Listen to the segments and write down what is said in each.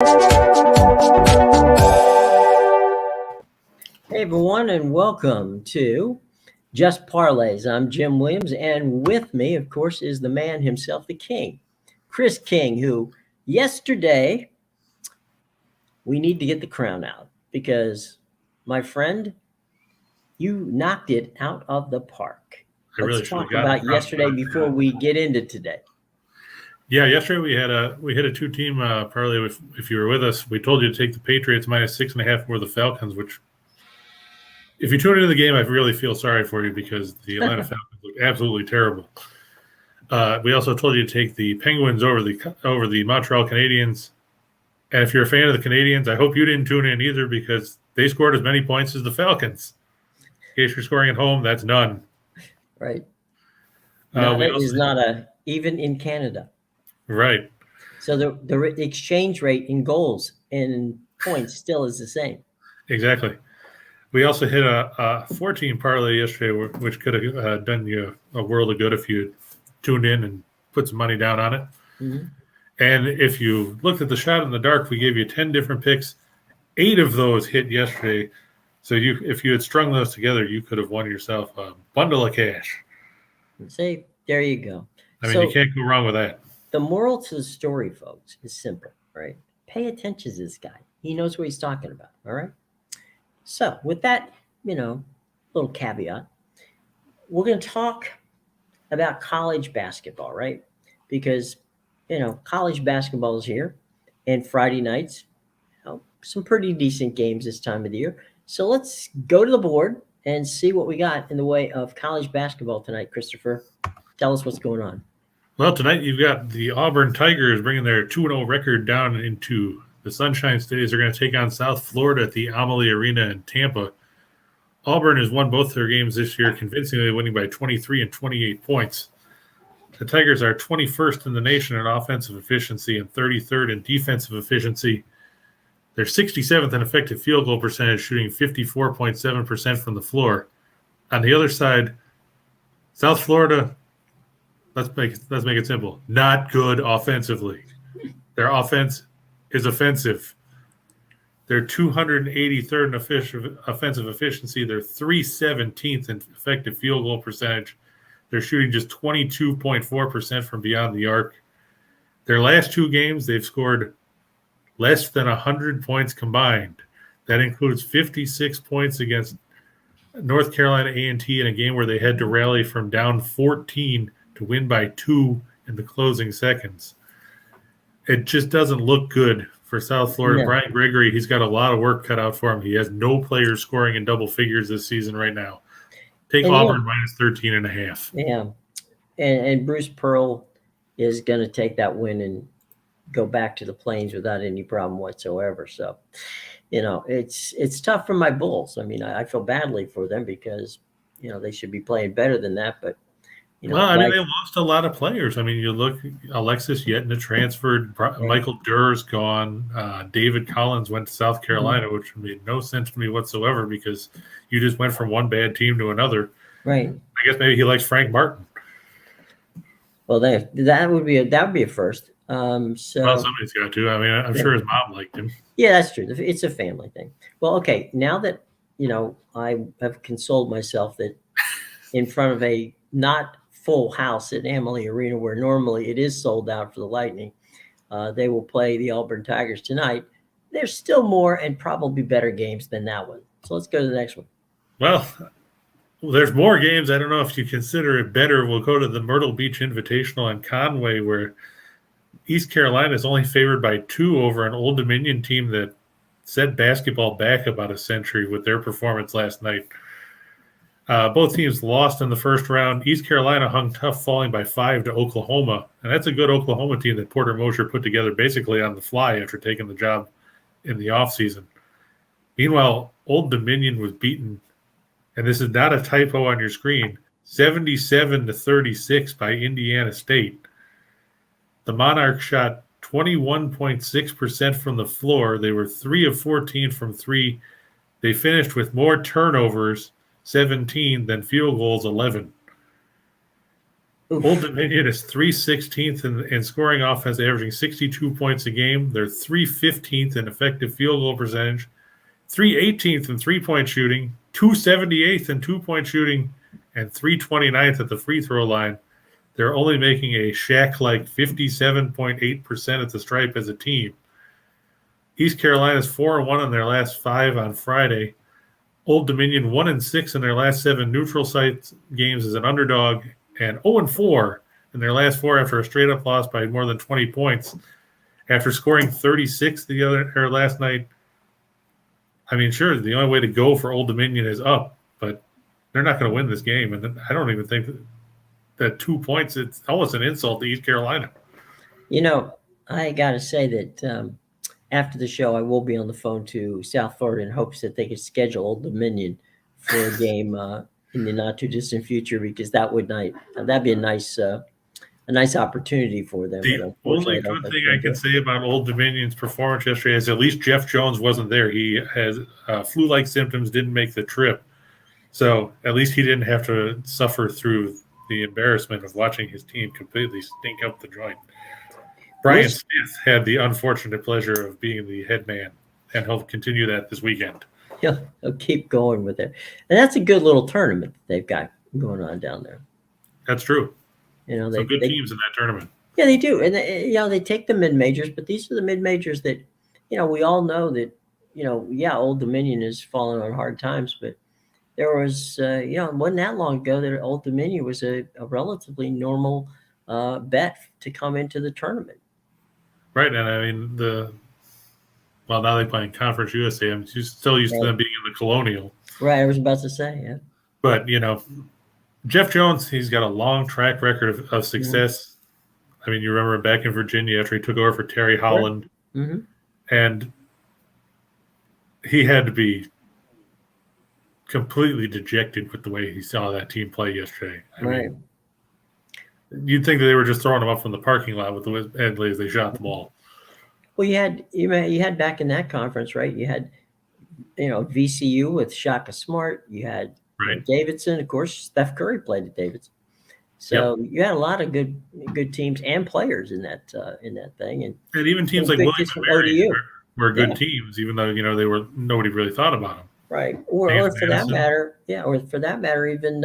Hey everyone, and welcome to Just Parlays. I'm Jim Williams, and with me, of course, is the man himself, the King, Chris King, who yesterday we need to get the crown out because, my friend, you knocked it out of the park. Let's talk about yesterday before we get into today. Yeah, yesterday we hit a two-team parlay. If you were with us, we told you to take the Patriots -6.5 over the Falcons, which, if you tune into the game, I really feel sorry for you because the Atlanta Falcons look absolutely terrible. We also told you to take the Penguins over the Montreal Canadiens. And if you're a fan of the Canadiens, I hope you didn't tune in either because they scored as many points as the Falcons. In case you're scoring at home, that's none. Right. That is not even in Canada. Right. So the exchange rate in goals and points still is the same. Exactly. We also hit a 14 parlay yesterday, which could have done you a world of good if you tuned in and put some money down on it. Mm-hmm. And if you looked at the shot in the dark, we gave you 10 different picks. 8 of those hit yesterday. So if you had strung those together, you could have won yourself a bundle of cash. See, there you go. You can't go wrong with that. The moral to the story, folks, is simple, right? Pay attention to this guy. He knows what he's talking about, all right? So with that, little caveat, we're going to talk about college basketball, right? Because, college basketball is here, and Friday nights, some pretty decent games this time of the year. So let's go to the board and see what we got in the way of college basketball tonight, Christopher. Tell us what's going on. Well, tonight you've got the Auburn Tigers bringing their 2-0 record down into the Sunshine States. They're going to take on South Florida at the Amalie Arena in Tampa. Auburn has won both their games this year, convincingly winning by 23 and 28 points. The Tigers are 21st in the nation in offensive efficiency and 33rd in defensive efficiency. They're 67th in effective field goal percentage, shooting 54.7% from the floor. On the other side, South Florida, let's make it simple, not good offensively. Their offense is offensive. They're 283rd in offensive efficiency. They're 317th in effective field goal percentage. They're shooting just 22.4% from beyond the arc. Their last 2 games, they've scored less than 100 points combined. That includes 56 points against North Carolina A&T in a game where they had to rally from down 14 to win by 2 in the closing seconds. It just doesn't look good for South Florida. No. Brian Gregory, he's got a lot of work cut out for him. He has no players scoring in double figures this season right now. Take Auburn -13.5. Yeah. And Bruce Pearl is going to take that win and go back to the Plains without any problem whatsoever. So, it's tough for my Bulls. I feel badly for them because, they should be playing better than that. But, they lost a lot of players. You look, Alexis Yetna transferred, Michael Durr's gone, David Collins went to South Carolina, which made no sense to me whatsoever because you just went from one bad team to another. Right. I guess maybe he likes Frank Martin. Well, that would be a first. Well, somebody's got to. I'm sure his mom liked him. Yeah, that's true. It's a family thing. Well, okay. Now that I have consoled myself that in front of a not full house at Amalie Arena, where normally it is sold out for the Lightning, they will play the Auburn Tigers tonight. There's still more and probably better games than that one. So let's go to the next one. Well, there's more games. I don't know if you consider it better. We'll go to the Myrtle Beach Invitational in Conway, where East Carolina is only favored by 2 over an Old Dominion team that set basketball back about a century with their performance last night. Both teams lost in the first round. East Carolina hung tough, falling by 5 to Oklahoma. And that's a good Oklahoma team that Porter Mosher put together basically on the fly after taking the job in the offseason. Meanwhile, Old Dominion was beaten, and this is not a typo on your screen, 77-36 by Indiana State. The Monarchs shot 21.6% from the floor. They were 3 of 14 from 3. They finished with more turnovers, 17, than field goals, 11. Oof. Old Dominion is 316th in scoring offense, averaging 62 points a game. They're 315th in effective field goal percentage, 318th in three-point shooting, 278th in two-point shooting, and 329th at the free throw line. They're only making a Shaq-like 57.8% at the stripe as a team. East Carolina's 4-1 in their last 5 on Friday. Old Dominion 1-6 in their last 7 neutral site games as an underdog, and 0-4 in their last 4 after a straight-up loss by more than 20 points. After scoring 36 last night, I mean, sure, the only way to go for Old Dominion is up, but they're not going to win this game. And I don't even think that 2 points, it's almost an insult to East Carolina. You know, I got to say that after the show, I will be on the phone to South Florida in hopes that they could schedule Old Dominion for a game in the not too distant future, because that'd be a nice opportunity for them. The only good thing I can say about Old Dominion's performance yesterday is at least Jeff Jones wasn't there. He has flu-like symptoms, didn't make the trip. So at least he didn't have to suffer through the embarrassment of watching his team completely stink up the joint. Brian Smith had the unfortunate pleasure of being the head man, and he'll continue that this weekend. He'll keep going with it. And that's a good little tournament that they've got going on down there. That's true. You know, some good teams in that tournament. Yeah, they do. And, they take the mid-majors, but these are the mid-majors that, we all know that, Old Dominion is falling on hard times, but there was, it wasn't that long ago that Old Dominion was a relatively normal bet to come into the tournament. Right, and I mean, now they play in Conference USA. I'm still used to them being in the Colonial. Right, I was about to say, yeah. But, Jeff Jones, he's got a long track record of success. I mean, you remember back in Virginia after he took over for Terry Holland. Mm-hmm. And he had to be completely dejected with the way he saw that team play yesterday. I mean, you'd think that they were just throwing him up from the parking lot with the way they shot the ball. Well, you had back in that conference, right? You had, VCU with Shaka Smart. You had Davidson, of course. Steph Curry played at Davidson. So you had a lot of good teams and players in that thing, and even teams like William and Mary were good teams, even though nobody really thought about them. Right, or for that matter, even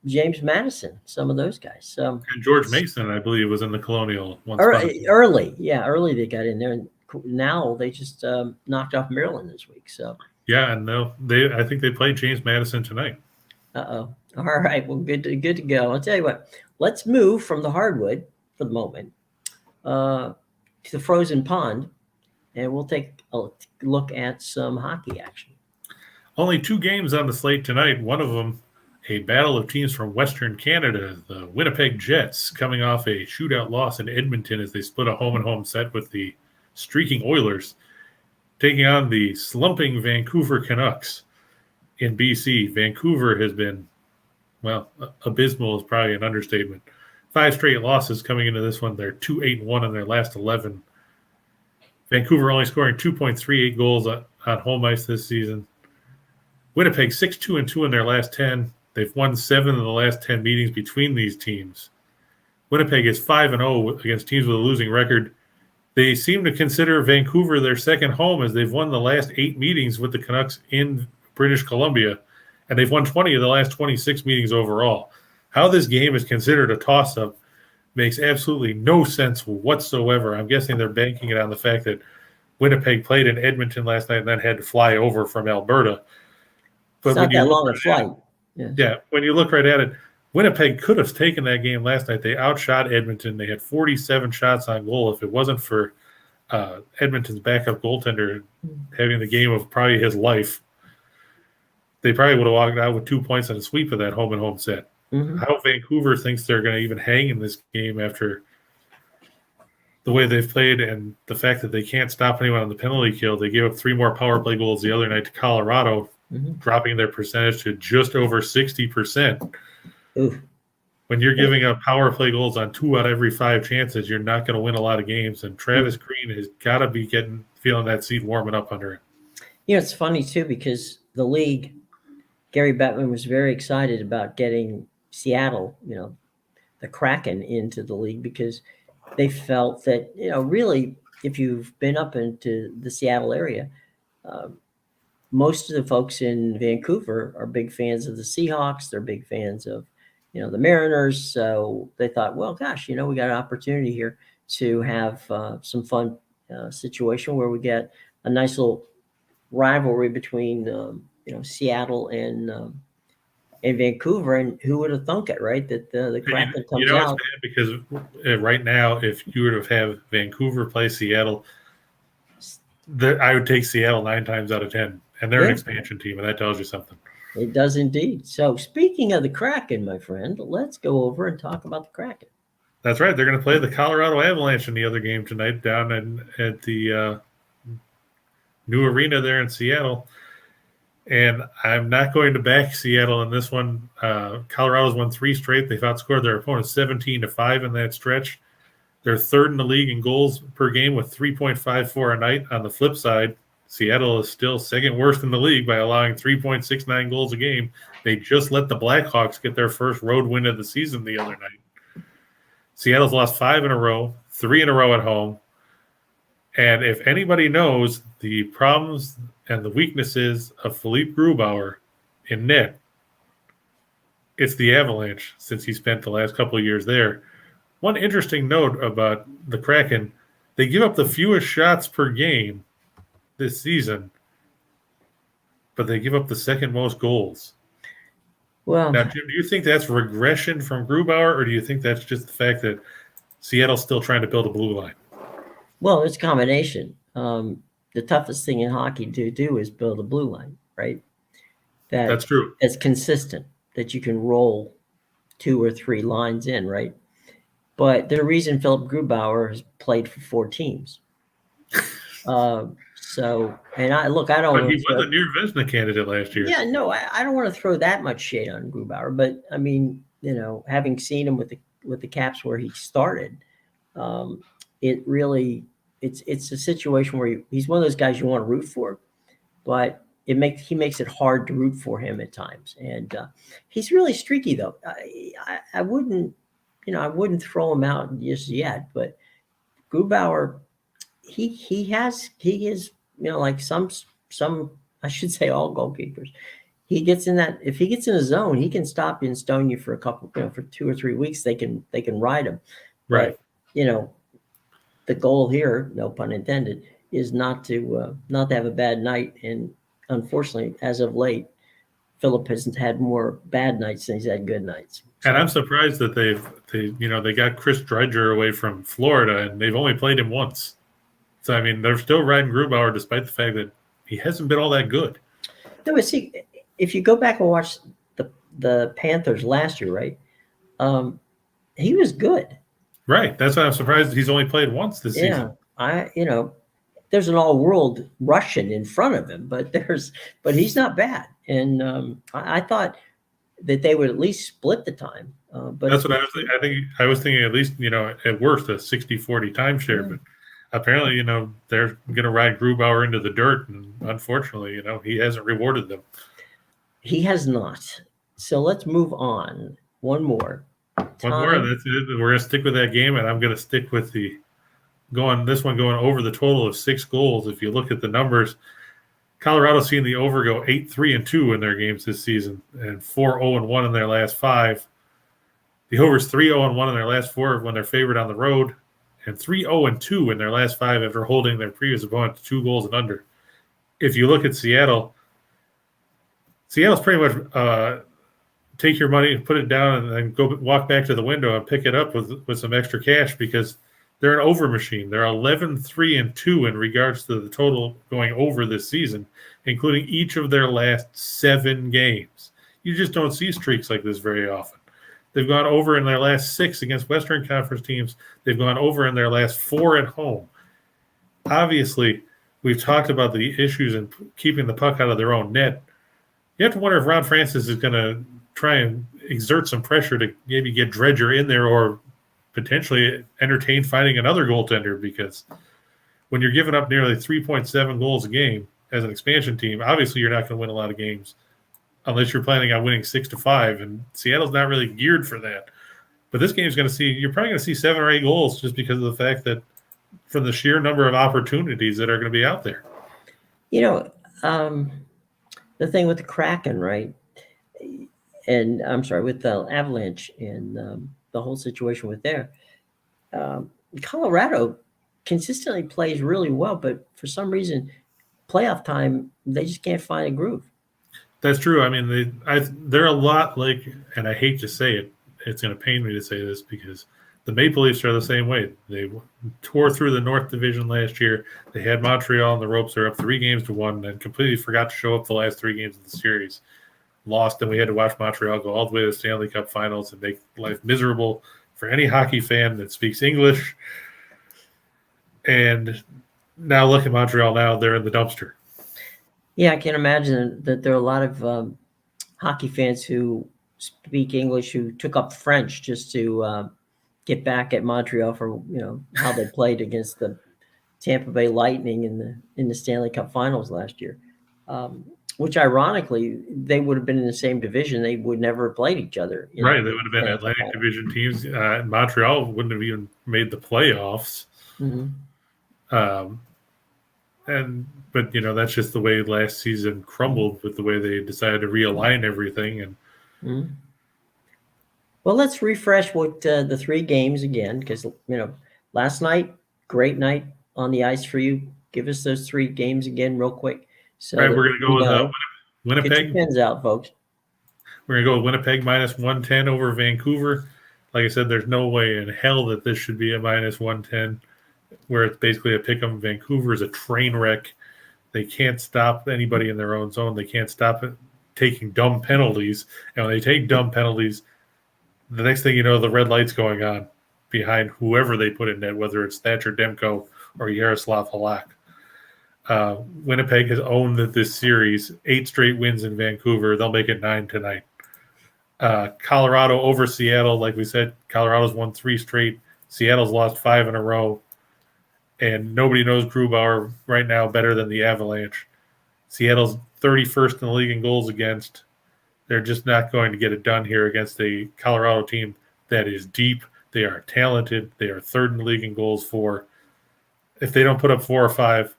James Madison, some of those guys. So and George Mason, I believe, was in the Colonial once. Early they got in there, and now they just knocked off Maryland this week. So and I think they played James Madison tonight. Uh-oh. All right. Well, good to go. I'll tell you what. Let's move from the hardwood for the moment to the frozen pond, and we'll take a look at some hockey action. Only 2 games on the slate tonight. One of them, a battle of teams from Western Canada. The Winnipeg Jets coming off a shootout loss in Edmonton as they split a home-and-home set with the streaking Oilers, taking on the slumping Vancouver Canucks in BC. Vancouver has been, abysmal is probably an understatement. 5 straight losses coming into this one. They're 2-8-1 in their last 11. Vancouver only scoring 2.38 goals on home ice this season. Winnipeg 6-2-2 in their last 10. They've won 7 of the last 10 meetings between these teams. Winnipeg is 5-0 against teams with a losing record. They seem to consider Vancouver their second home as they've won the last 8 meetings with the Canucks in British Columbia, and they've won 20 of the last 26 meetings overall. How this game is considered a toss-up makes absolutely no sense whatsoever. I'm guessing they're banking it on the fact that Winnipeg played in Edmonton last night and then had to fly over from Alberta. But it's not that long a flight. When you look right at it, Winnipeg could have taken that game last night. They outshot Edmonton. They had 47 shots on goal. If it wasn't for Edmonton's backup goaltender having the game of probably his life, they probably would have walked out with 2 points and a sweep of that home-and-home set. Mm-hmm. How Vancouver thinks they're going to even hang in this game after the way they've played and the fact that they can't stop anyone on the penalty kill. They gave up 3 more power play goals the other night to Colorado, dropping their percentage to just over 60%. Ooh. When you're giving up power play goals on 2 out of every 5 chances, you're not going to win a lot of games. And Travis Green has got to be feeling that seat warming up under him. It's funny, too, because the league, Gary Bettman was very excited about getting Seattle, the Kraken into the league because they felt that, really, if you've been up into the Seattle area, most of the folks in Vancouver are big fans of the Seahawks. They're big fans of, the Mariners. So they thought, well, gosh, we got an opportunity here to have some fun situation where we get a nice little rivalry between, Seattle and Vancouver. And who would have thunk it, right? That the Kraken comes out. It's bad because right now, if you would have Vancouver play Seattle, I would take Seattle 9 times out of 10. And they're an expansion team, and that tells you something. It does indeed. So speaking of the Kraken, my friend, let's go over and talk about the Kraken. That's right. They're going to play the Colorado Avalanche in the other game tonight down at the new arena there in Seattle. And I'm not going to back Seattle in this one. Colorado's won 3 straight. They've outscored their opponents 17-5 in that stretch. They're third in the league in goals per game with 3.54 a night. On the flip side, Seattle is still second worst in the league by allowing 3.69 goals a game. They just let the Blackhawks get their first road win of the season the other night. Seattle's lost 5 in a row, 3 in a row at home. And if anybody knows the problems and the weaknesses of Philippe Grubauer in net, it's the Avalanche, since he spent the last couple of years there. One interesting note about the Kraken, they give up the fewest shots per game this season, but they give up the second most goals. Well, now, Jim, do you think that's regression from Grubauer, or do you think that's just the fact that Seattle's still trying to build a blue line? Well, it's a combination. The toughest thing in hockey to do is build a blue line, right? That's true. It's consistent, that you can roll 2 or 3 lines in, right? But the reason Philip Grubauer has played for 4 teams. So, and I don't. But he was a near Vezina candidate last year. Yeah, no, I don't want to throw that much shade on Grubauer, but I mean, having seen him with the Caps where he started, it really it's a situation where he's one of those guys you want to root for, but he makes it hard to root for him at times, and he's really streaky though. I wouldn't throw him out just yet, but Grubauer, he is, like some I should say all goalkeepers. He gets in that, if he gets in a zone, he can stop you and stone you for a couple, for 2 or 3 weeks. They can ride him. Right. But, the goal here, no pun intended, is not to have a bad night. And unfortunately, as of late, Philip hasn't had more bad nights than he's had good nights. And I'm surprised that they got Chris Dredger away from Florida, and they've only played him once. So, I mean, they're still riding Grubauer despite the fact that he hasn't been all that good. No, but see, if you go back and watch the Panthers last year, right, he was good. Right. That's why I'm surprised he's only played once this season. There's an all-world Russian in front of him, but he's not bad. And I thought that they would at least split the time. But that's what I was thinking. I was thinking at least, at worst a 60-40 timeshare, but apparently, they're going to ride Grubauer into the dirt, and unfortunately, he hasn't rewarded them. He has not. So let's move on. One more. One more. That's it. We're going to stick with that game, and I'm going to stick with going over the total of 6 goals. If you look at the numbers, Colorado's seen the over go 8-3-2 in their games this season, and 4-0-1 in their last 5. The over's 3-0-1 in their last 4 when they're favored on the road, and 3-0-2 in their last 5 after holding their previous opponent to 2 goals and under. If you look at Seattle's pretty much take your money, put it down, and then go walk back to the window and pick it up with some extra cash, because they're an over machine. They're 11-3-2 in regards to the total going over this season, including each of their last 7 games. You just don't see streaks like this very often. They've gone over in their last 6 against Western Conference teams. They've gone over in their last 4 at home. Obviously, we've talked about the issues in keeping the puck out of their own net. You have to wonder if Ron Francis is going to try and exert some pressure to maybe get Dredger in there, or potentially entertain finding another goaltender, because when you're giving up nearly 3.7 goals a game as an expansion team, obviously you're not going to win a lot of games. unless you're planning on winning 6-5, and Seattle's not really geared for that. But this game's you're probably going to see 7 or 8 goals just because of the fact that from the sheer number of opportunities that are going to be out there. The thing with the Kraken, right? And I'm sorry, with the Avalanche and the whole situation with there, Colorado consistently plays really well, but for some reason, playoff time, they just can't find a groove. That's true. I mean, they're a lot like, and I hate to say it, it's going to pain me to say this because the Maple Leafs are the same way. They tore through the North Division last year. They had Montreal on the ropes. They're up 3-1 and completely forgot to show up the last 3 games of the series. Lost, and we had to watch Montreal go all the way to the Stanley Cup Finals and make life miserable for any hockey fan that speaks English. And now look at Montreal now. They're in the dumpster. Yeah, I can imagine that there are a lot of hockey fans who speak English who took up French just to get back at Montreal for how they played against the Tampa Bay Lightning in the Stanley Cup Finals last year. Which ironically, they would have been in the same division. They would never have played each other. Right, they would have been Atlantic Division teams. Montreal wouldn't have even made the playoffs. Mm-hmm. But that's just the way last season crumbled with the way they decided to realign everything. And mm-hmm. Well, let's refresh what the 3 games again, because last night, great night on the ice for you. Give us those 3 games again, real quick. So right, we're going to go with Winnipeg. Get your pens out, folks. We're going to go with Winnipeg -110 over Vancouver. Like I said, there's no way in hell that this should be a -110, where it's basically a pick 'em. Vancouver is a train wreck. They can't stop anybody in their own zone. They can't stop it taking dumb penalties. And when they take dumb penalties, the next thing you know, the red light's going on behind whoever they put in net, whether it's Thatcher Demko or Yaroslav Halak. Winnipeg has owned this series, 8 straight wins in Vancouver. They'll make it 9 tonight. Colorado over Seattle. Like we said, Colorado's won 3 straight. Seattle's lost 5 in a row. And nobody knows Grubauer right now better than the Avalanche. Seattle's 31st in the league in goals against. They're just not going to get it done here against a Colorado team that is deep. They are talented. They are 3rd in the league in goals for. If they don't put up 4 or 5,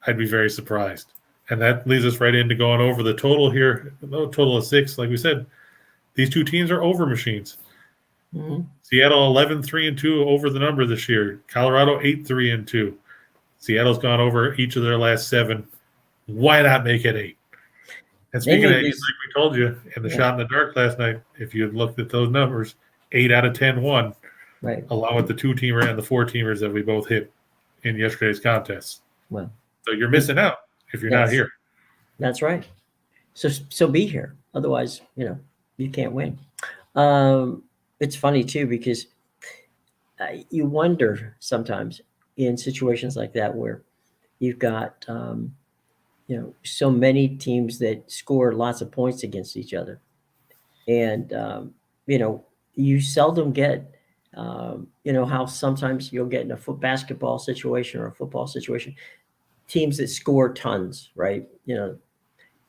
I'd be very surprised. And that leads us right into going over the total here. A total of 6. Like we said, these 2 teams are over machines. Mm-hmm. Seattle 11-3-2 over the number this year. Colorado 8-3-2. Seattle's gone over each of their last 7. Why not make it 8? And speaking of 8, like we told you in the shot in the dark last night, if you had looked at those numbers, 8 out of 10 won, right, along with the 2-teamer and the 4-teamers that we both hit in yesterday's contest. Well, so you're missing out if you're not here. That's right. So be here. Otherwise, you can't win. It's funny too because you wonder sometimes in situations like that where you've got so many teams that score lots of points against each other, and you seldom get how sometimes you'll get in a basketball situation or a football situation teams that score tons, right?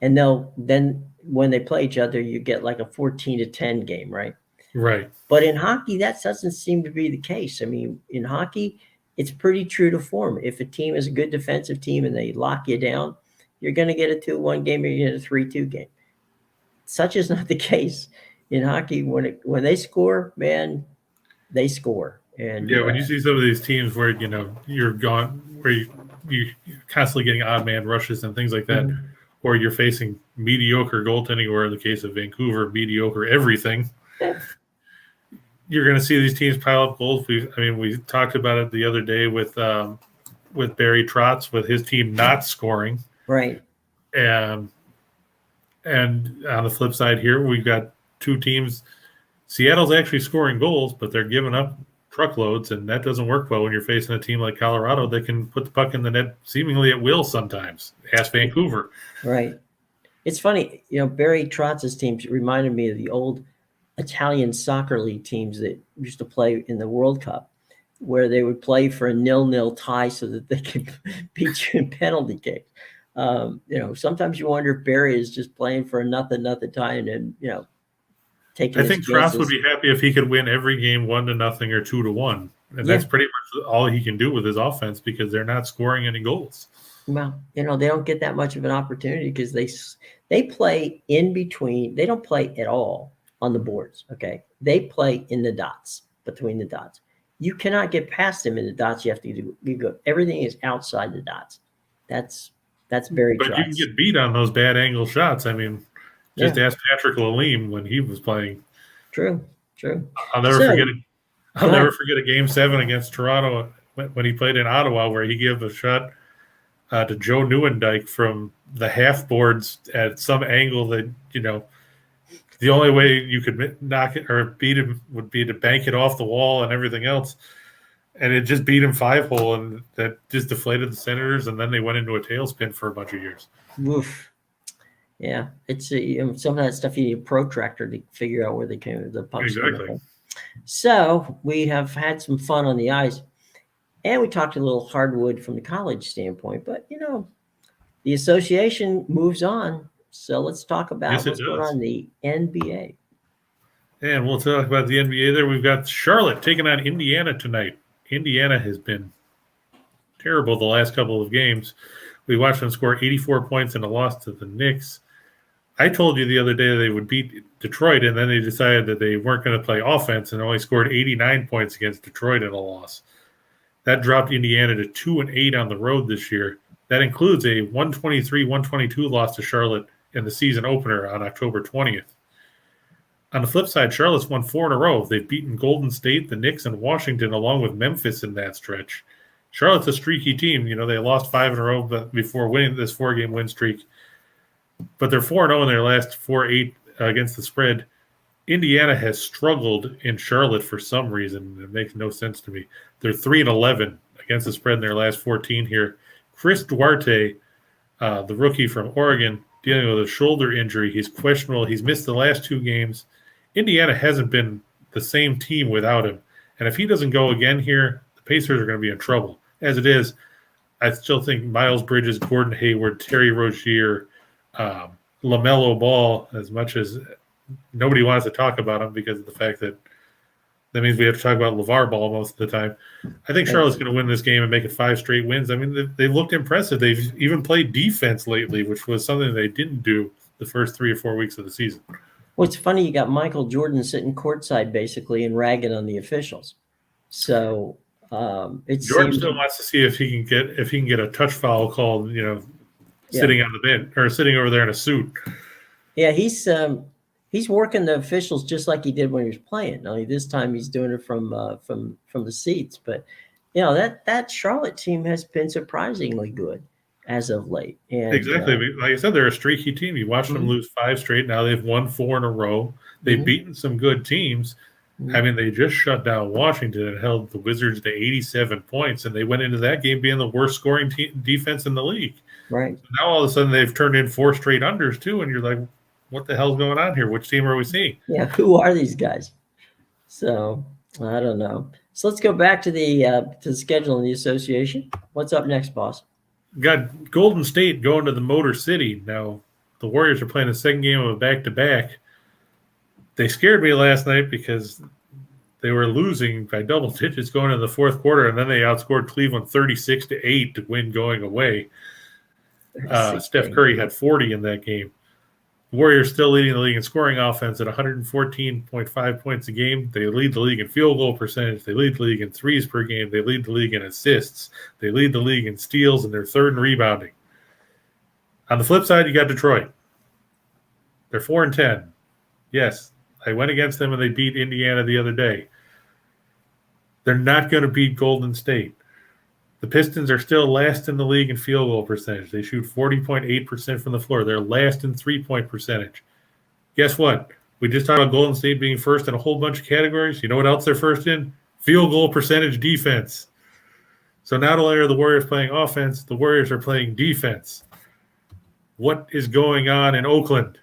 And then when they play each other, you get like a 14-10 game, right? Right. But in hockey, that doesn't seem to be the case. I mean, in hockey, it's pretty true to form. If a team is a good defensive team and they lock you down, you're going to get a 2-1 game or you get a 3-2 game. Such is not the case in hockey. When they score, man, they score. And when you see some of these teams where you're gone, where you're constantly getting odd man rushes and things like that, mm-hmm. or you're facing mediocre goaltending, or in the case of Vancouver, mediocre everything. You're going to see these teams pile up goals. We talked about it the other day with Barry Trotz, with his team not scoring. Right. And on the flip side here, we've got 2 teams. Seattle's actually scoring goals, but they're giving up truckloads, and that doesn't work well when you're facing a team like Colorado that can put the puck in the net seemingly at will sometimes. Ask Vancouver. Right. It's funny, Barry Trotz's teams reminded me of the old Italian soccer league teams that used to play in the World Cup, where they would play for a 0-0 tie so that they could beat you in penalty kicks. Sometimes you wonder if Barry is just playing for a nothing time and taking I his think Frost would chances. be happy if he could win every game 1-0 or 2-1, and Yeah. that's pretty much all he can do with his offense because they're not scoring any goals. Well, they don't get that much of an opportunity because they play in between. They don't play at all on the boards. Okay, they play in the dots, between the dots. You cannot get past them in the dots. You have to go. Everything is outside the dots. That's Barry But you can Trotz. get beat on those bad angle shots. I mean, just Yeah, ask Patrick Lalime when he was playing. true. I'll never forget So it. go I'll never ahead. forget a game 7 against Toronto when he played in Ottawa, where he gave a shot to Joe Nieuwendyk from the half boards at some angle that the only way you could knock it or beat him would be to bank it off the wall and everything else. And it just beat him 5-hole, and that just deflated the Senators, and then they went into a tailspin for a bunch of years. Woof. Yeah, it's some of that stuff you need a protractor to figure out where the puck's coming Exactly. from. So we have had some fun on the ice, and we talked a little hardwood from the college standpoint. But the association moves on. So let's talk about Yes, it what's going does. on in the NBA. And we'll talk about the NBA there. We've got Charlotte taking on Indiana tonight. Indiana has been terrible the last couple of games. We watched them score 84 points in a loss to the Knicks. I told you the other day they would beat Detroit, and then they decided that they weren't going to play offense and only scored 89 points against Detroit in a loss. That dropped Indiana to 2-8 on the road this year. That includes a 123-122 loss to Charlotte in the season opener on October 20th. On the flip side, Charlotte's won 4 in a row. They've beaten Golden State, the Knicks, and Washington, along with Memphis in that stretch. Charlotte's a streaky team. They lost 5 in a row before winning this 4-game win streak. But they're 4-0 in their last 4-8 against the spread. Indiana has struggled in Charlotte for some reason. It makes no sense to me. They're 3-11 against the spread in their last 14 here. Chris Duarte, the rookie from Oregon, dealing with a shoulder injury. He's questionable. He's missed the last 2 games. Indiana hasn't been the same team without him. And if he doesn't go again here, the Pacers are going to be in trouble. As it is, I still think Miles Bridges, Gordon Hayward, Terry Rozier, LaMelo Ball, as much as nobody wants to talk about him because of the fact that means we have to talk about LeVar Ball most of the time. I think Charlotte's going to win this game and make it 5 straight wins. I mean, they've looked impressive. They've even played defense lately, which was something they didn't do the first 3 or 4 weeks of the season. Well, it's funny you got Michael Jordan sitting courtside basically and ragging on the officials. So it Jordan seems still wants to see if he can get a touch foul called, sitting on the bench or sitting over there in a suit. Yeah, he's working the officials just like he did when he was playing. Only this time he's doing it from the seats. But that Charlotte team has been surprisingly good as of late. And exactly, like I said, they're a streaky team. You watch them lose 5 straight. Now they've won 4 in a row. They've beaten some good teams. I mean, they just shut down Washington and held the Wizards to 87 points, and they went into that game being the worst scoring defense in the league. Right. So now all of a sudden they've turned in 4 straight unders too, and you're like, what the hell's going on here? Which team are we seeing? Yeah, who are these guys? So I don't know. So let's go back to the schedule in the association. What's up next, boss? Got Golden State going to the Motor City. Now the Warriors are playing the second game of a back-to-back. They scared me last night because they were losing by double digits going into the fourth quarter, and then they outscored Cleveland 36-8 to win going away. Steph Curry had 40 in that game. Warriors still leading the league in scoring offense at 114.5 points a game. They lead the league in field goal percentage. They lead the league in threes per game. They lead the league in assists. They lead the league in steals, and they're third in rebounding. On the flip side, you got Detroit. They're 4-10. Yes, I went against them and they beat Indiana the other day. They're not going to beat Golden State. The Pistons are still last in the league in field goal percentage. They shoot 40.8% from the floor. They're last in three-point percentage. Guess what? We just talked about Golden State being first in a whole bunch of categories. You know what else they're first in? Field goal percentage defense. So not only are the Warriors playing offense, the Warriors are playing defense. What is going on in Oakland?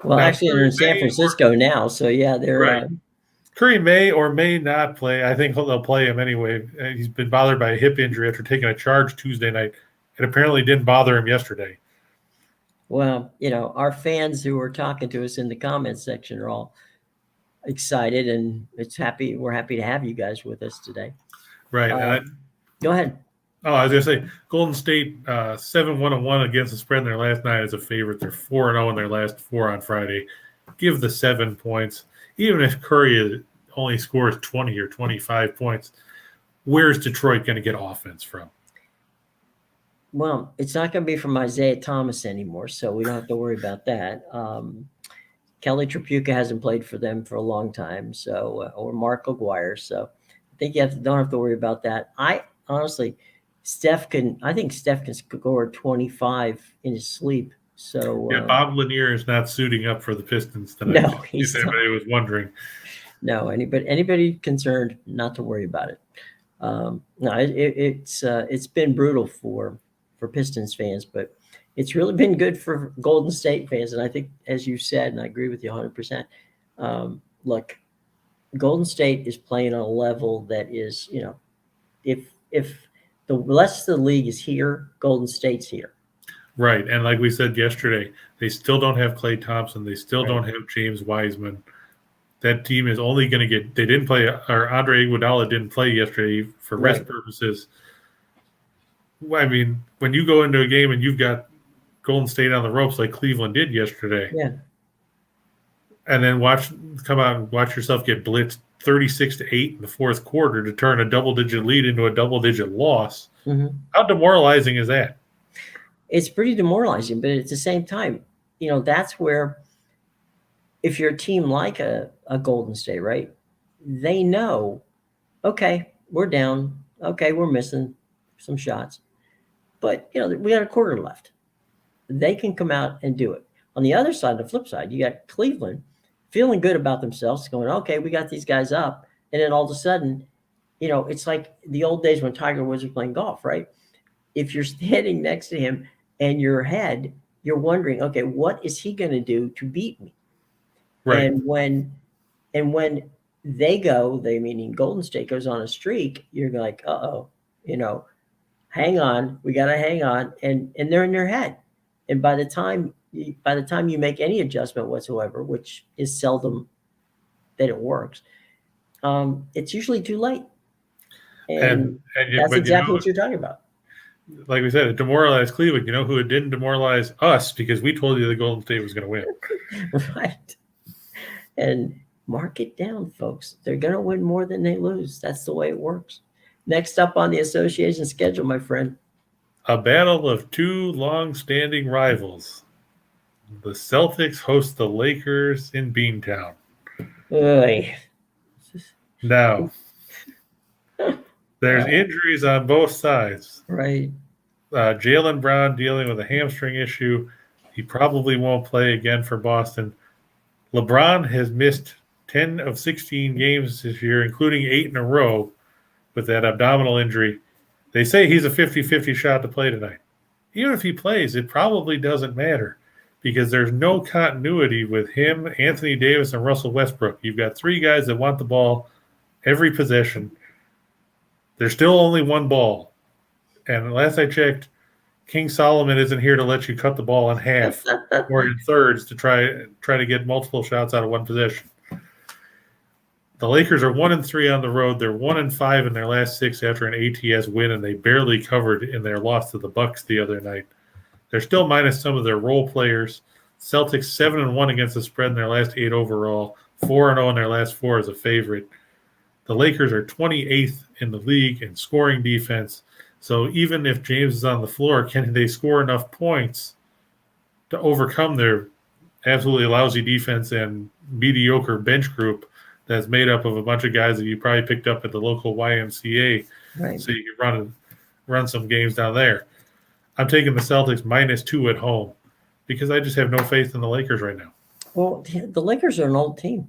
Well, actually, they're in San Francisco now. So, yeah, they're right. Curry may or may not play. I think they'll play him anyway. He's been bothered by a hip injury after taking a charge Tuesday night. It apparently didn't bother him yesterday. Well, our fans who are talking to us in the comments section are all excited, and we're happy to have you guys with us today. Right. Go ahead. Oh, I was going to say, Golden State 7-1-1 against the spread in their last night as a favorite. They're 4-0 in their last 4 on Friday. Give the 7 points. Even if Curry only scores 20 or 25 points, where's Detroit going to get offense from? Well, it's not going to be from Isaiah Thomas anymore, so we don't have to worry about that. Kelly Tripucka hasn't played for them for a long time, so or Mark Aguirre. So I think don't have to worry about that. I honestly, I think Steph can score 25 in his sleep. So yeah, Bob Lanier is not suiting up for the Pistons tonight. No, he's if anybody was wondering. No, anybody concerned, not to worry about it. No, it's been brutal for Pistons fans, but it's really been good for Golden State fans. And I think, as you said, and I agree with you 100%. Look, Golden State is playing on a level that is, if the rest of the league is here, Golden State's here. Right, and like we said yesterday, they still don't have Klay Thompson. They still don't have James Wiseman. That team is only going to get – they didn't play – or Andre Iguodala didn't play yesterday for rest purposes. I mean, when you go into a game and you've got Golden State on the ropes like Cleveland did yesterday, and then come out and watch yourself get blitzed 36-8 in the fourth quarter to turn a double-digit lead into a double-digit loss, how demoralizing is that? It's pretty demoralizing, but at the same time, that's where – if you're a team like a Golden State, right, they know, okay, we're down. Okay, we're missing some shots. But, we got a quarter left. They can come out and do it. On the other side, the flip side, you got Cleveland feeling good about themselves, going, okay, we got these guys up. And then all of a sudden, it's like the old days when Tiger Woods was playing golf, right? If you're standing next to him and you're ahead, you're wondering, okay, what is he going to do to beat me? Right. And when meaning Golden State goes on a streak, you're like, hang on, we got to hang on. And they're in their head. And by the time you make any adjustment whatsoever, which is seldom that it works, it's usually too late. And that's exactly what you're talking about. Like we said, it demoralized Cleveland. You know who it didn't demoralize? Us, because we told you the Golden State was going to win. Right. And mark it down, folks. They're going to win more than they lose. That's the way it works. Next up on the association schedule, my friend. A battle of two long-standing rivals. The Celtics host the Lakers in Beantown. Oy. Now, there's injuries on both sides. Right. Jaylen Brown dealing with a hamstring issue. He probably won't play again for Boston. LeBron has missed 10 of 16 games this year, including 8 in a row with that abdominal injury. They say he's a 50-50 shot to play tonight. Even if he plays, it probably doesn't matter because there's no continuity with him, Anthony Davis, and Russell Westbrook. You've got 3 guys that want the ball every possession. There's still only one ball. And last I checked, King Solomon isn't here to let you cut the ball in half or in thirds to try to get multiple shots out of one possession. The Lakers are 1-3 on the road. They're 1-5 in their last 6 after an ATS win, and they barely covered in their loss to the Bucks the other night. They're still minus some of their role players. Celtics 7-1 against the spread in their last 8 overall, 4-0 in their last 4 as a favorite. The Lakers are 28th in the league in scoring defense. So even if James is on the floor, can they score enough points to overcome their absolutely lousy defense and mediocre bench group that's made up of a bunch of guys that you probably picked up at the local YMCA, right, so you can run some games down there? I'm taking the Celtics -2 at home because I just have no faith in the Lakers right now. Well, the Lakers are an old team.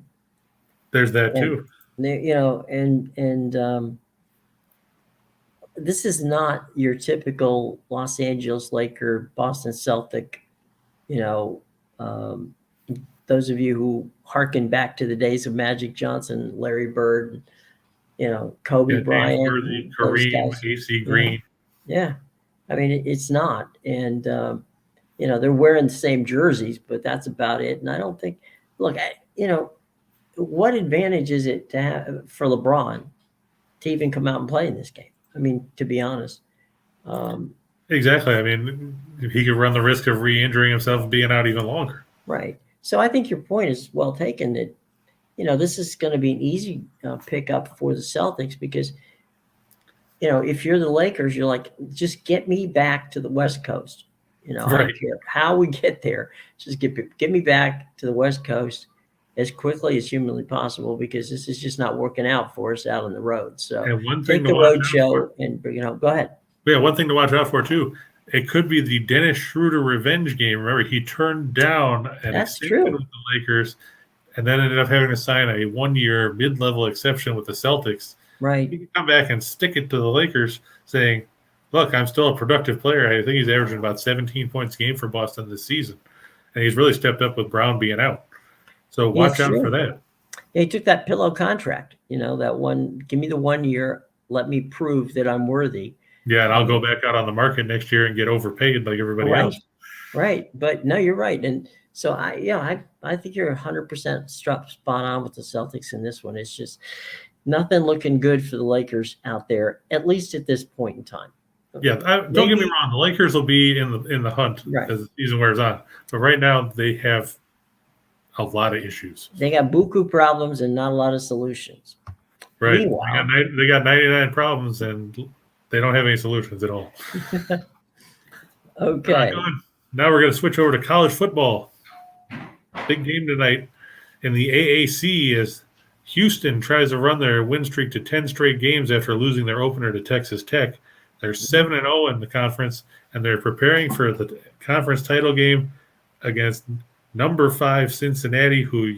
There's that too. They, and this is not your typical Los Angeles Laker, Boston Celtic, those of you who hearken back to the days of Magic Johnson, Larry Bird, Kobe Bryant, Kareem, AC Green. Yeah. I mean, it's not. And, they're wearing the same jerseys, but that's about it. And I don't think, look, what advantage is it to have for LeBron to even come out and play in this game? I mean, to be honest. Exactly. I mean, he could run the risk of re-injuring himself and being out even longer. Right. So I think your point is well taken that, this is going to be an easy pickup for the Celtics because, if you're the Lakers, you're like, just get me back to the West Coast. I Right. don't care how we get there. Just get me back to the West Coast as quickly as humanly possible because this is just not working out for us out on the road. So And one thing take to the watch road out show for. and, go ahead. Yeah, one thing to watch out for too. It could be the Dennis Schroeder revenge game. Remember, he turned down an That's extension true. with the Lakers, and then ended up having to sign a 1-year mid-level exception with the Celtics. He Right. can come back and stick it to the Lakers, saying, "Look, I'm still a productive player. I think he's averaging about 17 points a game for Boston this season, and he's really stepped up with Brown being out. So Yeah, watch it's out true. for that." Yeah, he took that pillow contract, that one, give me the 1 year, let me prove that I'm worthy. Yeah, and I'll go back out on the market next year and get overpaid like everybody Right. else. Right. But no, you're right. And so I think you're 100% spot on with the Celtics in this one. It's just nothing looking good for the Lakers out there, at least at this point in time. Yeah, don't get me wrong. The Lakers will be in the hunt Right. as the season wears on, but right now they have a lot of issues. They got buku problems and not a lot of solutions. Right? Meanwhile, they got 99 problems and they don't have any solutions at all. okay. Now we're going to switch over to college football. Big game tonight in the AAC as Houston tries to run their win streak to 10 straight games after losing their opener to Texas Tech. They're 7-0 in the conference, and they're preparing for the conference title game against number 5 Cincinnati, who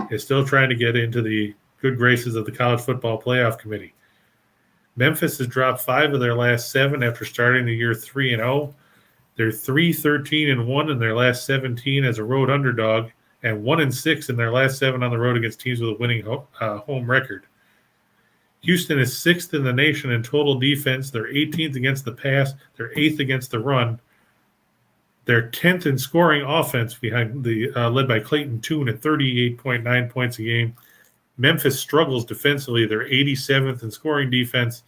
is still trying to get into the good graces of the College Football Playoff Committee. Memphis has dropped 5 of their last 7 after starting the year 3-0. They're 3-13-1 in their last 17 as a road underdog, and 1-6 in their last 7 on the road against teams with a winning home record. Houston is 6th in the nation in total defense. They're 18th against the pass. They're 8th against the run. They're 10th in scoring offense behind led by Clayton Tune at 38.9 points a game. Memphis struggles defensively. They're 87th in scoring defense.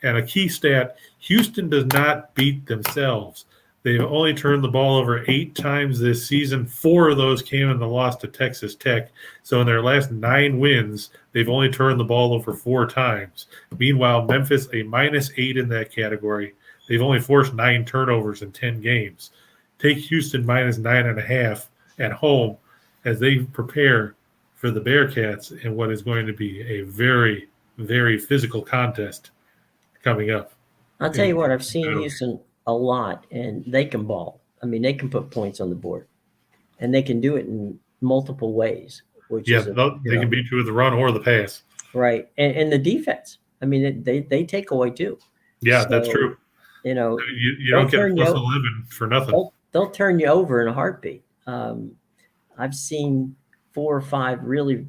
And a key stat, Houston does not beat themselves. They've only turned the ball over 8 times this season. 4 of those came in the loss to Texas Tech. So in their last 9 wins, they've only turned the ball over 4 times. Meanwhile, Memphis, a -8 in that category. They've only forced 9 turnovers in 10 games. Take Houston -9.5 at home as they prepare for the Bearcats in what is going to be a very, very physical contest coming up. I'll tell you what, I've seen Houston a lot, and they can ball. I mean, they can put points on the board, and they can do it in multiple ways. They can beat you with the run or the pass. Right, and the defense. I mean, they take away too. Yeah, so, that's true. You don't get a +11 for nothing. They'll turn you over in a heartbeat. I've seen 4 or 5 really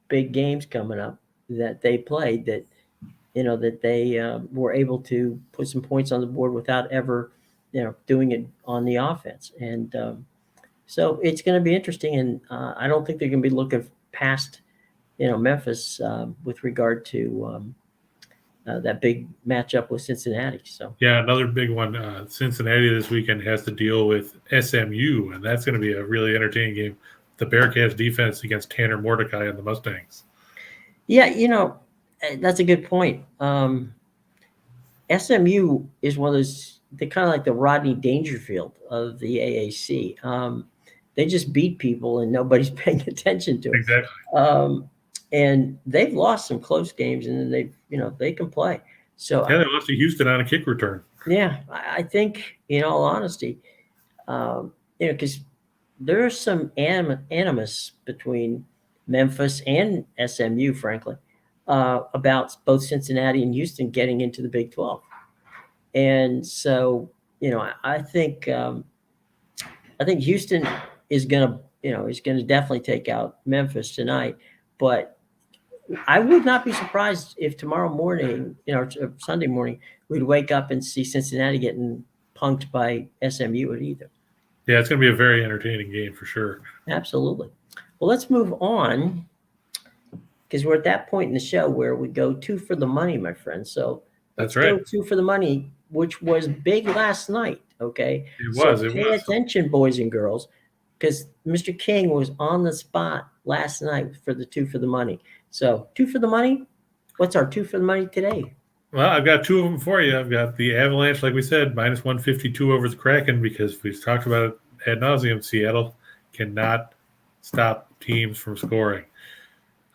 big games coming up that they played that that they were able to put some points on the board without ever, doing it on the offense. And so it's going to be interesting. And I don't think they're going to be looking past, Memphis with regard to that big matchup with Cincinnati. So yeah, another big one. Cincinnati this weekend has to deal with SMU, and that's going to be a really entertaining game. The Bearcats defense against Tanner Mordecai and the Mustangs. Yeah, that's a good point. SMU is one of those, they're kind of like the Rodney Dangerfield of the AAC. They just beat people and nobody's paying attention to it. Exactly. And they've lost some close games, and then they can play. So yeah, they lost to Houston on a kick return. Yeah, I think, in all honesty, because there's some animus between Memphis and SMU, frankly, about both Cincinnati and Houston getting into the Big 12. And so, I think Houston is going to definitely take out Memphis tonight. But I would not be surprised if tomorrow morning, or Sunday morning, we'd wake up and see Cincinnati getting punked by SMU at either. Yeah, it's going to be a very entertaining game for sure. Absolutely. Well, let's move on because we're at that point in the show where we go 2 for the money, my friend. So let's That's right. go 2 for the money, which was big last night. Okay. It So was. pay attention, boys and girls, because Mr. King was on the spot last night for the 2 for the money. So 2 for the money. What's our 2 for the money today? Well, I've got 2 of them for you. I've got the Avalanche, like we said, minus 152 over the Kraken, because we've talked about it ad nauseum. Seattle cannot stop teams from scoring.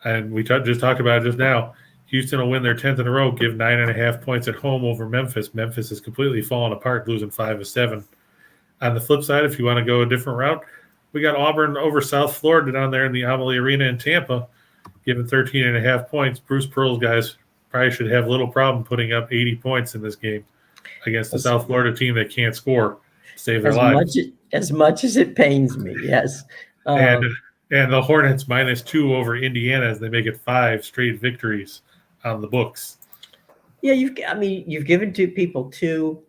And we just talked about it just now. Houston will win their 10th in a row, give 9.5 points at home over Memphis. Memphis is completely fallen apart, losing 5 of 7. On the flip side, if you want to go a different route, we got Auburn over South Florida down there in the Amalie Arena in Tampa, giving 13.5 points. Bruce Pearl's guys probably should have little problem putting up 80 points in this game against the South Florida team that can't score to save their lives. As much as it pains me, yes. And the Hornets -2 over Indiana as they make it 5 straight victories on the books. Yeah, you've given 2 people 2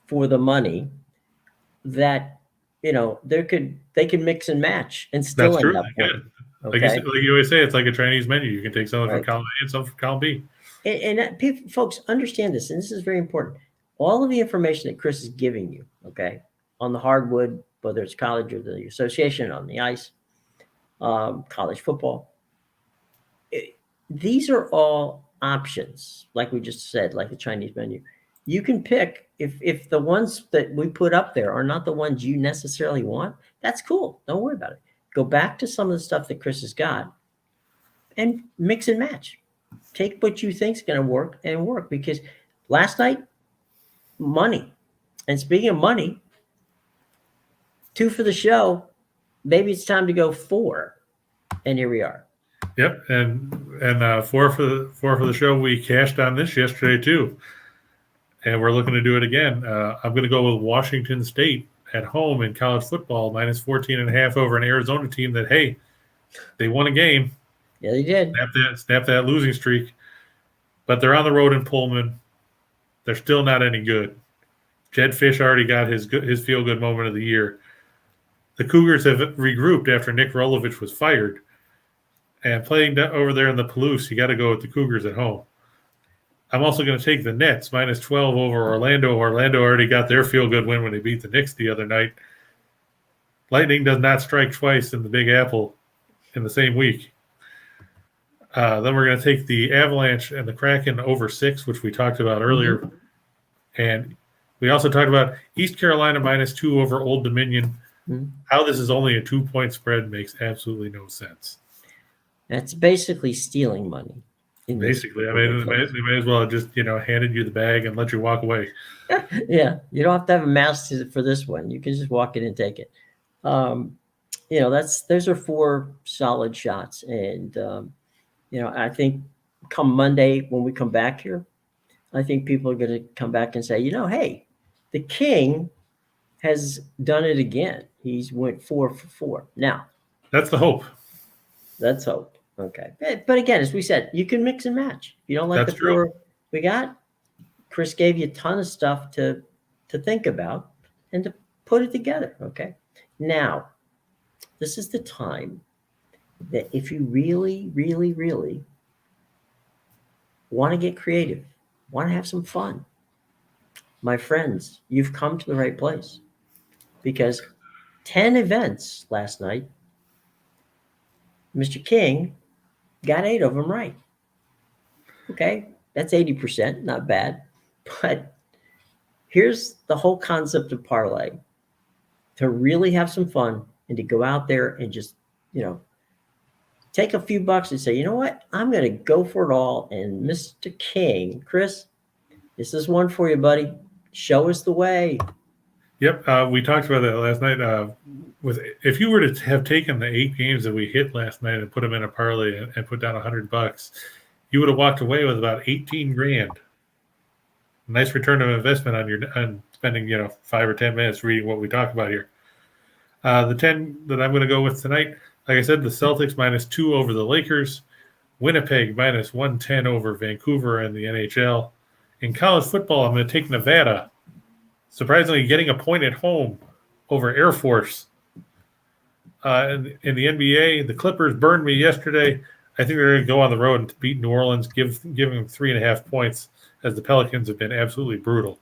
for the money that, they can mix and match and still That's end true. up winning. Okay? Like you always say, it's like a Chinese menu. You can take something from column A and something from column B. And people, folks, understand this, and this is very important. All of the information that Chris is giving you, okay, on the hardwood, whether it's college or the association, on the ice, college football, these are all options, like we just said, like a Chinese menu. You can pick if the ones that we put up there are not the ones you necessarily want. That's cool. Don't worry about it. Go back to some of the stuff that Chris has got and mix and match. Take what you think is going to work and work, because last night, money. And speaking of money, 2 for the show. Maybe it's time to go 4. And here we are. Yep, and 4 for the show. We cashed on this yesterday too, and we're looking to do it again. I'm going to go with Washington State at home in college football, -14.5 over an Arizona team that, hey, they won a game. Yeah, they did. Snap that losing streak, but they're on the road in Pullman. They're still not any good. Jed Fish already got his feel-good moment of the year. The Cougars have regrouped after Nick Rolovich was fired. And playing over there in the Palouse, you got to go with the Cougars at home. I'm also going to take the Nets, -12 over Orlando. Orlando already got their feel-good win when they beat the Knicks the other night. Lightning does not strike twice in the Big Apple in the same week. Then we're going to take the Avalanche and the Kraken over 6, which we talked about earlier. Mm-hmm. And we also talked about East Carolina -2 over Old Dominion. Mm-hmm. How this is only a 2-point spread makes absolutely no sense. That's basically stealing money. Basically, I mean, they may as well have just, handed you the bag and let you walk away. Yeah, you don't have to have a mask for this one. You can just walk in and take it. Those are 4 solid shots. And, I think come Monday when we come back here, I think people are going to come back and say, hey, the King has done it again. He's went 4 for 4. Now, that's the hope. Let's hope. Okay. But again, as we said, you can mix and match. If you don't like the 4 we got, Chris gave you a ton of stuff to think about and to put it together. Okay. Now, this is the time that if you really, really, really want to get creative, want to have some fun, my friends, you've come to the right place, because 10 events last night, Mr. King got 8 of them right. Okay, that's 80%, not bad. But here's the whole concept of parlay: to really have some fun and to go out there and just, take a few bucks and say, you know what, I'm going to go for it all. And Mr. King, Chris, this is one for you, buddy. Show us the way. Yep, we talked about that last night. If you were to have taken the 8 games that we hit last night and put them in a parlay and put down $100, you would have walked away with about 18 grand. Nice return of investment on spending 5 or 10 minutes reading what we talk about here. The 10 that I'm going to go with tonight, like I said, the Celtics -2 over the Lakers, Winnipeg -110 over Vancouver and the NHL, In college football, I'm going to take Nevada. Surprisingly, getting a point at home over Air Force. In the NBA, the Clippers burned me yesterday. I think they're going to go on the road and beat New Orleans, giving them 3.5 points, as the Pelicans have been absolutely brutal.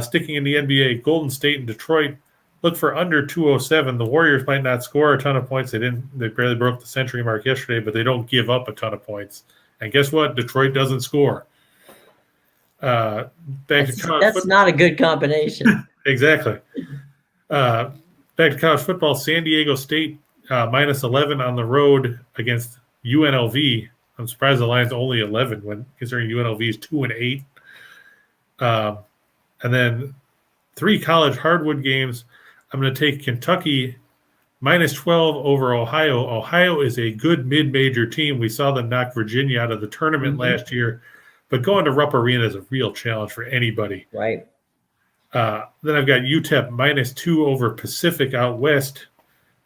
Sticking in the NBA, Golden State and Detroit look for under 207. The Warriors might not score a ton of points. They barely broke the century mark yesterday, but they don't give up a ton of points. And guess what? Detroit doesn't score. That's not a good combination. Exactly. Back to college football. San Diego State minus 11 on the road against UNLV. I'm surprised the line's only 11 when considering UNLV is 2-8. And then 3 college hardwood games. I'm going to take Kentucky minus 12 over Ohio. Ohio is a good mid-major team. We saw them knock Virginia out of the tournament last year. But going to Rupp Arena is a real challenge for anybody. Right. Then I've got UTEP minus 2 over Pacific out west.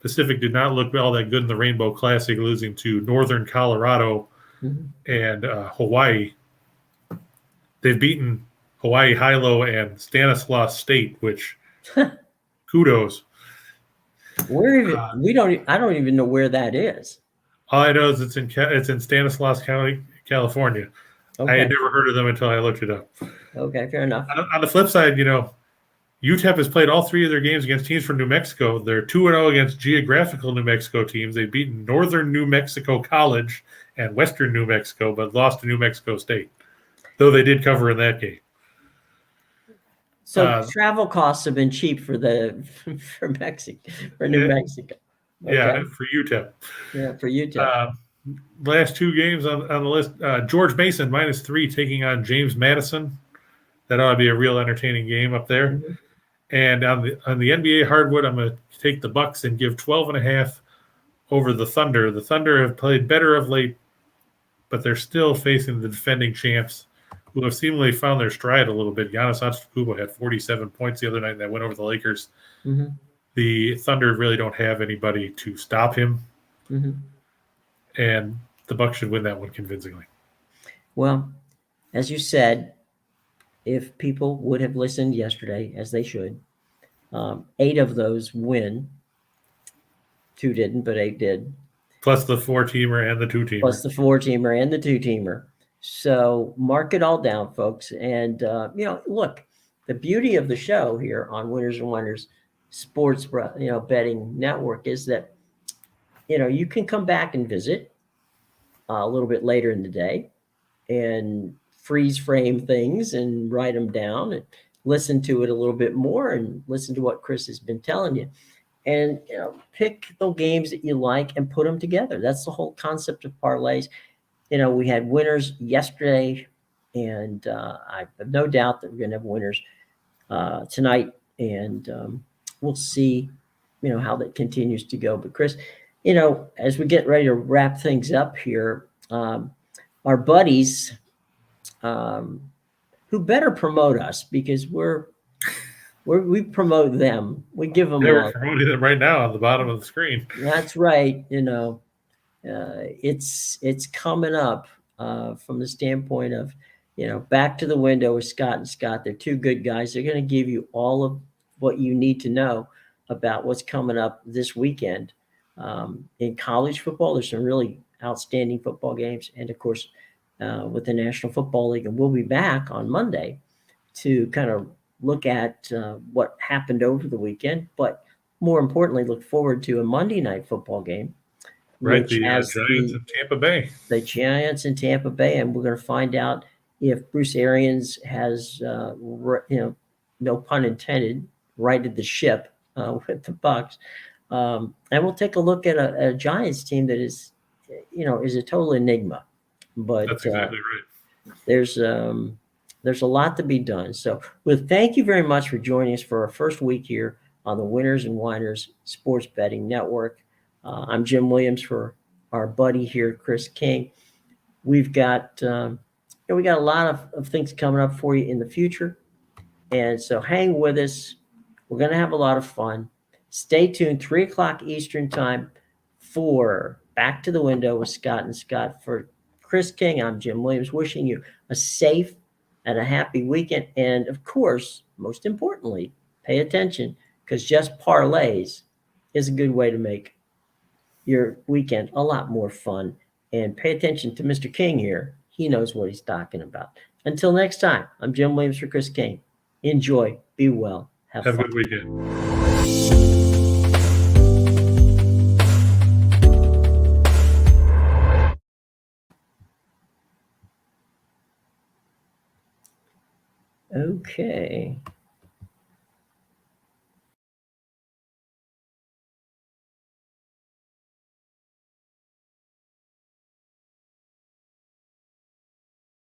Pacific did not look all that good in the Rainbow Classic, losing to Northern Colorado and Hawaii. They've beaten Hawaii Hilo and Stanislaus State, which kudos. I don't even know where that is. All I know is it's in Stanislaus County, California. Okay. I had never heard of them until I looked it up. Okay, fair enough. On the flip side, UTEP has played all 3 of their games against teams from New Mexico. They're 2-0 against geographical New Mexico teams. They've beaten Northern New Mexico College and Western New Mexico, but lost to New Mexico State, though they did cover in that game. So travel costs have been cheap for New Mexico. Okay. Yeah, for UTEP. Yeah, for UTEP. Last 2 games on the list. George Mason minus 3 taking on James Madison. That ought to be a real entertaining game up there. And on the NBA hardwood, I'm going to take the Bucks and give 12.5 over the Thunder. The Thunder have played better of late, but they're still facing the defending champs, who have seemingly found their stride a little bit. Giannis Antetokounmpo had 47 points the other night that went over the Lakers. The Thunder really don't have anybody to stop him. And the Bucks should win that one convincingly. Well, as you said, if people would have listened yesterday, as they should, 8 of those win. 2 didn't, but 8 did. Plus the 4-teamer and the 2-teamer. Plus the 4-teamer and the 2-teamer. So mark it all down, folks. And, look, the beauty of the show here on Winners and Whiners Sports Betting Network is that, you can come back and visit a little bit later in the day and freeze frame things and write them down and listen to it a little bit more and listen to what Chris has been telling you. And, pick the games that you like and put them together. That's the whole concept of parlays. We had winners yesterday, and I have no doubt that we're going to have winners tonight. And we'll see, how that continues to go. But, Chris, as we get ready to wrap things up here, our buddies who better promote us because we promote them. We give them. They're promoting them right now on the bottom of the screen. That's right. It's coming up from the standpoint of, back to the window with Scott and Scott. They're 2 good guys. They're going to give you all of what you need to know about what's coming up this weekend. In college football, there's some really outstanding football games. And, of course, with the National Football League. And we'll be back on Monday to kind of look at what happened over the weekend. But more importantly, look forward to a Monday night football game. Right, the Giants in Tampa Bay. The Giants in Tampa Bay. And we're going to find out if Bruce Arians has, no pun intended, righted the ship with the Bucs. And we'll take a look at a Giants team that is a total enigma. But that's exactly right. There's a lot to be done. So, thank you very much for joining us for our first week here on the Winners and Whiners Sports Betting Network. I'm Jim Williams for our buddy here, Chris King. We've got we got a lot of things coming up for you in the future, and so hang with us. We're going to have a lot of fun. Stay tuned, 3:00 Eastern time for Back to the Window with Scott and Scott. For Chris King, I'm Jim Williams, wishing you a safe and a happy weekend. And of course, most importantly, pay attention, because just parlays is a good way to make your weekend a lot more fun. And pay attention to Mr. King here. He knows what he's talking about. Until next time, I'm Jim Williams for Chris King. Enjoy, be well, have a fun. good weekend. Okay.